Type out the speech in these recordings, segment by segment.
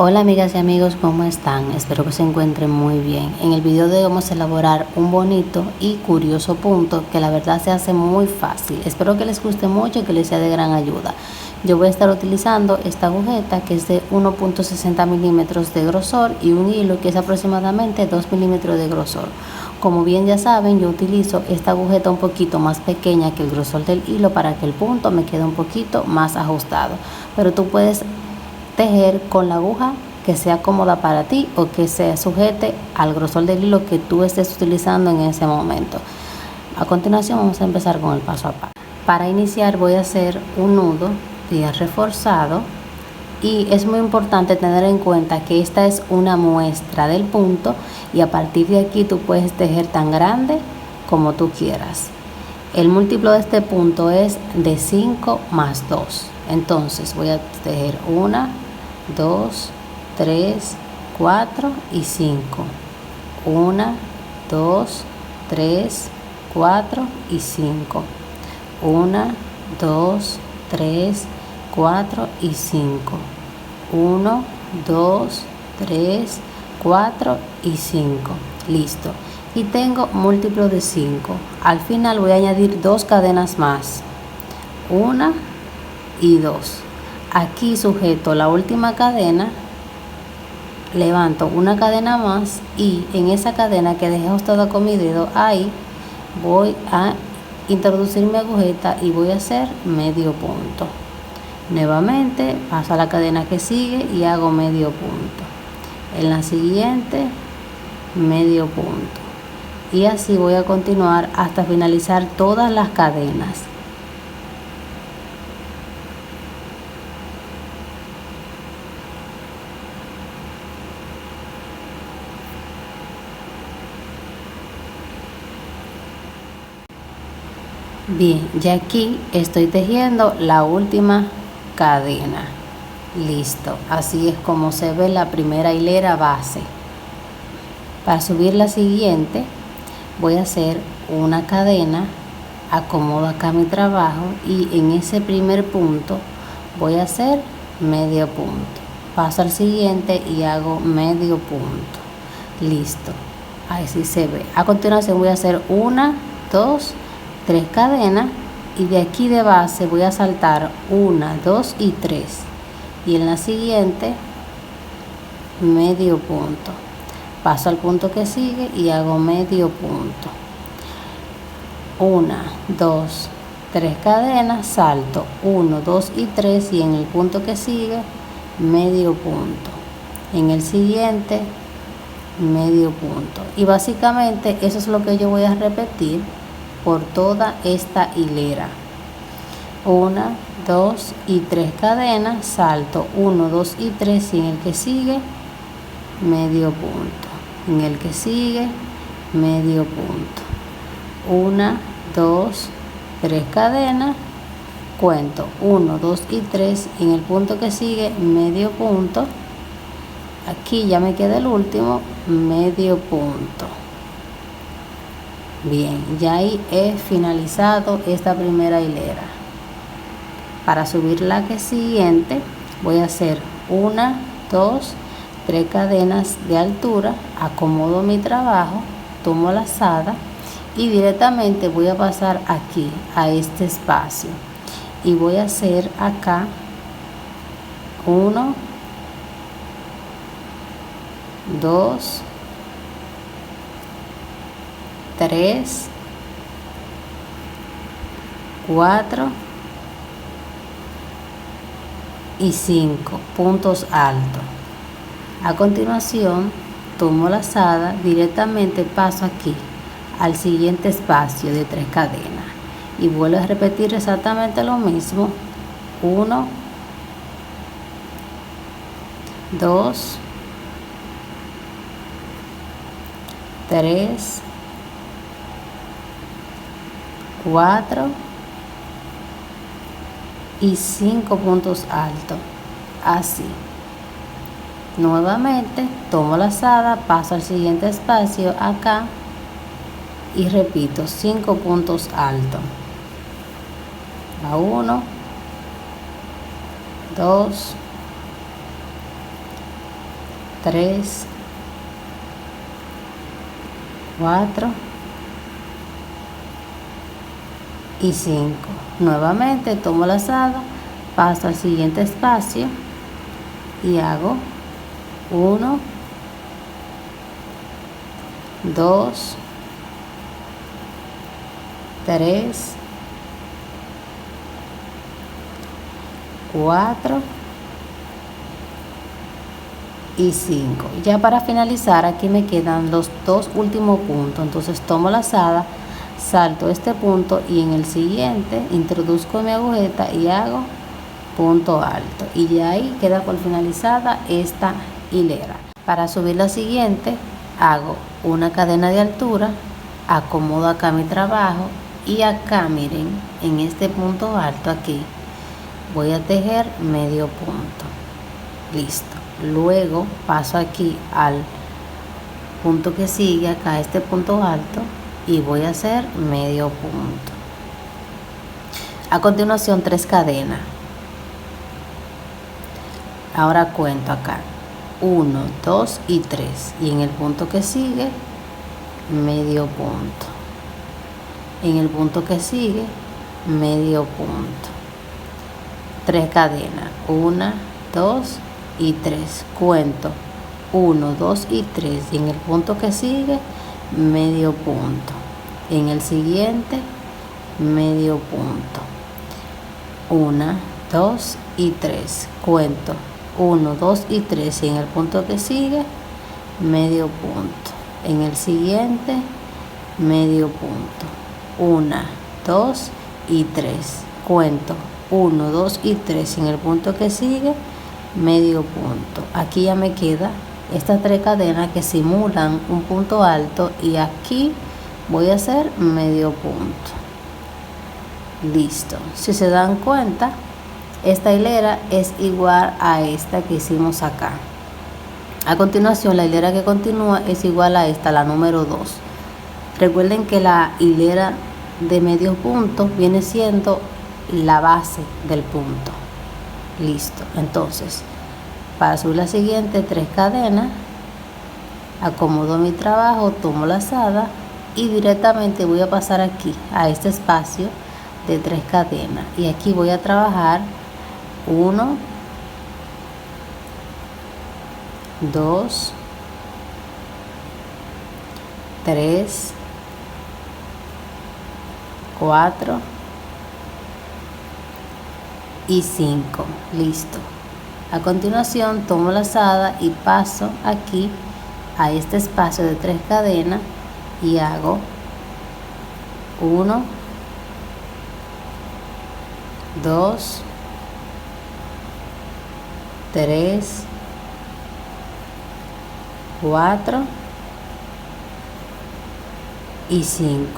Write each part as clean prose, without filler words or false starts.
Hola amigas y amigos, ¿cómo están? Espero que se encuentren muy bien. En el video de hoy vamos a elaborar un bonito y curioso punto que la verdad se hace muy fácil. Espero que les guste mucho y que les sea de gran ayuda. Yo voy a estar utilizando esta agujeta que es de 1.60 milímetros de grosor y un hilo que es aproximadamente 2 milímetros de grosor. Como bien ya saben, yo utilizo esta agujeta un poquito más pequeña que el grosor del hilo para que el punto me quede un poquito más ajustado. Pero tú puedes tejer con la aguja que sea cómoda para ti o que se sujete al grosor del hilo que tú estés utilizando en ese momento. A continuación vamos a empezar con el paso a paso. Para iniciar voy a hacer un nudo bien reforzado y es muy importante tener en cuenta que esta es una muestra del punto y a partir de aquí tú puedes tejer tan grande como tú quieras. El múltiplo de este punto es de 5 más 2. Entonces voy a tejer 1, 2, 3, 4 y 5. 1, 2, 3, 4 y 5. 1, 2, 3, 4 y 5. 1, 2, 3, 4 y 5. Listo. Y tengo múltiplo de 5. Al final voy a añadir 2 cadenas más. 1 y 2. Aquí sujeto la última cadena, levanto una cadena más y en esa cadena que dejé ajustada con mi dedo, ahí voy a introducir mi agujeta y voy a hacer medio punto. Nuevamente paso a la cadena que sigue y hago medio punto. En la siguiente, medio punto. Y así voy a continuar hasta finalizar todas las cadenas. Bien, ya aquí estoy tejiendo la última cadena. Listo, así es como se ve la primera hilera base. Para subir la siguiente voy a hacer una cadena, acomodo acá mi trabajo y en ese primer punto voy a hacer medio punto. Paso al siguiente y hago medio punto. Listo, así se ve. A continuación voy a hacer 1, 2, 3 cadenas y de aquí de base voy a saltar 1, 2 y 3 y en la siguiente medio punto. Paso al punto que sigue y hago medio punto. 1, 2, 3 cadenas, salto 1, 2 y 3 y en el punto que sigue medio punto. En el siguiente medio punto. Y básicamente eso es lo que yo voy a repetir por toda esta hilera. 1, 2 y 3 cadenas, salto 1, 2 y 3 y en el que sigue medio punto. En el que sigue medio punto. 1, 2, 3 cadenas, cuento 1, 2 y 3 y en el punto que sigue medio punto. Aquí ya me queda el último medio punto. Bien, ya ahí he finalizado esta primera hilera. Para subir la que siguiente voy a hacer 1, 2, 3 cadenas de altura, acomodo mi trabajo, tomo la lazada y directamente voy a pasar aquí a este espacio y voy a hacer acá 1, 2, 3, 4 y 5 puntos altos. A continuación tomo la lazada, directamente paso aquí al siguiente espacio de 3 cadenas y vuelvo a repetir exactamente lo mismo. 1, 2, 3, 4 y 5 puntos altos. Así. Nuevamente tomo la lazada, paso al siguiente espacio acá y repito 5 puntos altos. Va 1, 2, 3, 4 y 5. Nuevamente tomo lazada, paso al siguiente espacio y hago 1, 2, 3, 4 y 5. Ya para finalizar, aquí me quedan los dos últimos puntos. Entonces tomo lazada, salto este punto y en el siguiente introduzco mi agujeta y hago punto alto, y ya ahí queda por finalizada esta hilera. Para subir la siguiente hago una cadena de altura, acomodo acá mi trabajo y acá miren, en este punto alto aquí voy a tejer medio punto. Listo. Luego paso aquí al punto que sigue acá, este punto alto, y voy a hacer medio punto. A continuación 3 cadenas. Ahora cuento acá 1, 2 y 3, y en el punto que sigue medio punto, en el punto que sigue medio punto. 3 cadenas, 1, 2 y 3. Cuento 1, 2 y 3, y en el punto que sigue medio punto, en el siguiente medio punto. 1, 2 y 3. Cuento 1, 2 y 3, y en el punto que sigue medio punto, en el siguiente medio punto. 1, 2 y 3. Cuento 1, 2 y 3, y en el punto que sigue medio punto. Aquí ya me queda estas 3 cadenas que simulan un punto alto, y aquí voy a hacer medio punto. Listo. Si se dan cuenta, esta hilera es igual a esta que hicimos acá. A continuación, la hilera que continúa es igual a esta, la número 2. Recuerden que la hilera de medio punto viene siendo la base del punto. Listo. Entonces, para subir la siguiente 3 cadenas, acomodo mi trabajo, tomo lazada y directamente voy a pasar aquí a este espacio de 3 cadenas, y aquí voy a trabajar 1, 2, 3, 4 y 5. Listo. A continuación tomo lazada y paso aquí a este espacio de 3 cadenas y hago 1, 2, 3, 4 y 5.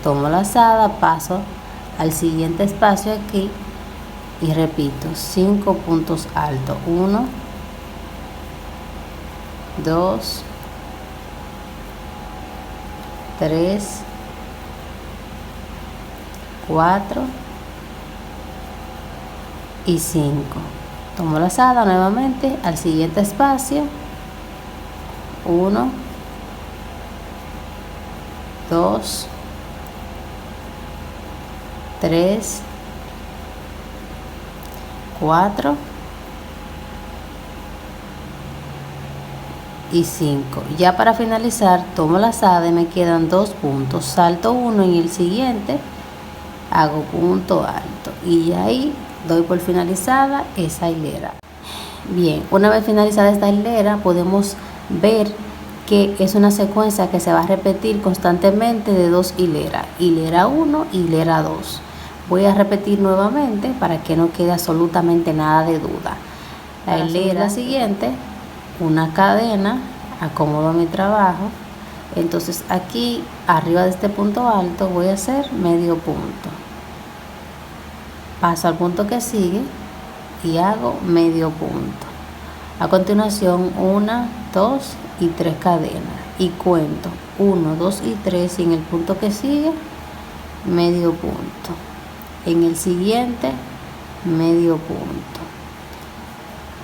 Tomo lazada, paso al siguiente espacio aquí y repito 5 puntos altos. 1, 2, 3, 4 y 5. Tomo lazada nuevamente al siguiente espacio. 1, 2, 3, 4 y 5. Ya para finalizar tomo lazada y me quedan 2 puntos, salto uno, en el siguiente hago punto alto y ahí doy por finalizada esa hilera. Bien, una vez finalizada esta hilera podemos ver que es una secuencia que se va a repetir constantemente de 2 hileras, hilera 1 y hilera 2. Voy a repetir nuevamente para que no quede absolutamente nada de duda. La hilera siguiente, una cadena, acomodo mi trabajo, entonces aquí arriba de este punto alto voy a hacer medio punto, paso al punto que sigue y hago medio punto. A continuación 1, 2 y 3 cadenas y cuento 1, 2 y 3 y en el punto que sigue medio punto, en el siguiente medio punto,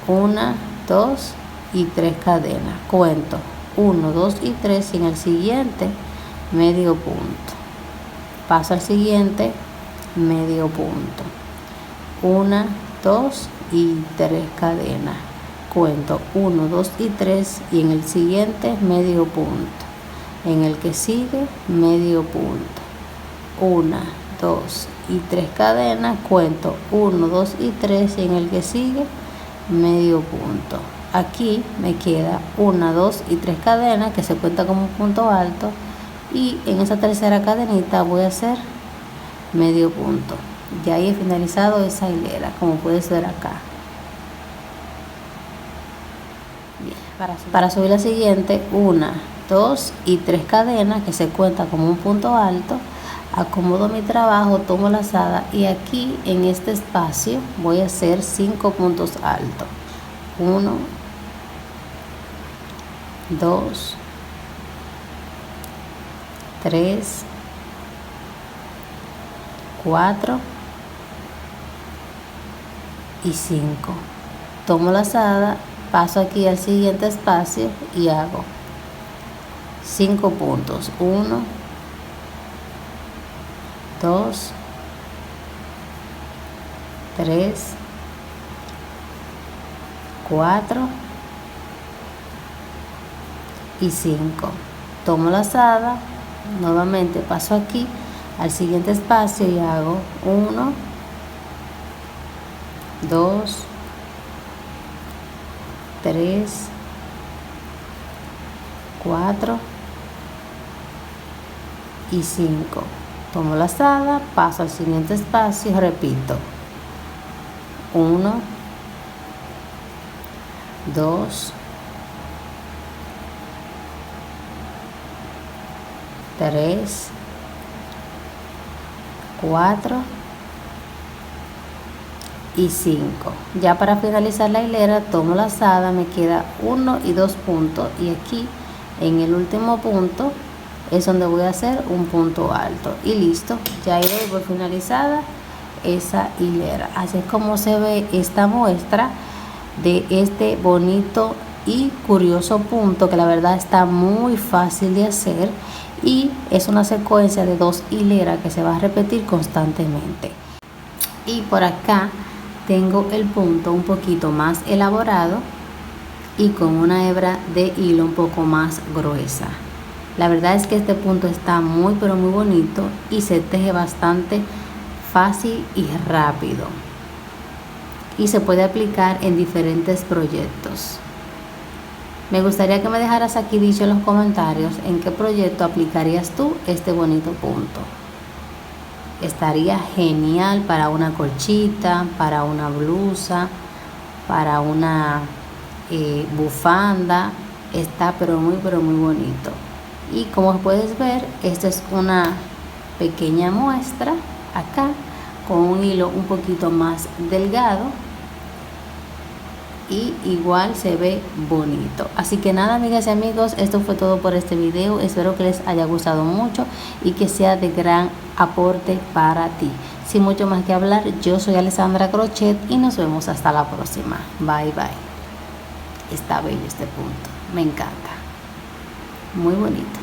1, 2 y 3 cadenas. Cuento 1, 2 y 3 y en el siguiente medio punto. Paso al siguiente medio punto. 1, 2 y 3 cadenas. Cuento 1, 2 y 3 y en el siguiente medio punto. En el que sigue medio punto. 1, 2 y 3 cadenas. Cuento 1, 2 y 3 y en el que sigue medio punto. Aquí me queda 1, 2 y 3 cadenas que se cuenta como un punto alto, y en esa tercera cadenita voy a hacer medio punto. Ya ahí he finalizado esa hilera, como puedes ver acá. Bien. Para subir la siguiente, 1, 2 y 3 cadenas que se cuenta como un punto alto. Acomodo mi trabajo, tomo lazada y aquí en este espacio voy a hacer 5 puntos altos. 1, 2, 3, 4 y 5. Tomo lazada, paso aquí al siguiente espacio y hago 5 puntos. 1, 2, 3, 4 y 5. Tomo lazada, nuevamente paso aquí al siguiente espacio y hago 1, 2, 3, 4 y 5. Tomo lazada, paso al siguiente espacio y repito 1, 2, 3, 4 y 5. Ya para finalizar la hilera tomo lazada, me queda 1 y 2 puntos y aquí en el último punto es donde voy a hacer un punto alto y listo. Ya iré por finalizada esa hilera. Así es como se ve esta muestra de este bonito y curioso punto, que la verdad está muy fácil de hacer y es una secuencia de 2 hileras que se va a repetir constantemente. Y por acá tengo el punto un poquito más elaborado y con una hebra de hilo un poco más gruesa. La verdad es que este punto está muy pero muy bonito y se teje bastante fácil y rápido y se puede aplicar en diferentes proyectos. Me gustaría que me dejaras aquí dicho en los comentarios en qué proyecto aplicarías tú este bonito punto. Estaría genial para una colchita, para una blusa, para una bufanda. Está pero muy bonito. Y como puedes ver, esta es una pequeña muestra acá con un hilo un poquito más delgado y igual se ve bonito. Así que nada, amigas y amigos, esto fue todo por este video. Espero que les haya gustado mucho y que sea de gran aporte para ti. Sin mucho más que hablar, yo soy Alessandra Crochet y nos vemos hasta la próxima. Bye bye. Está bello este punto, me encanta, muy bonito.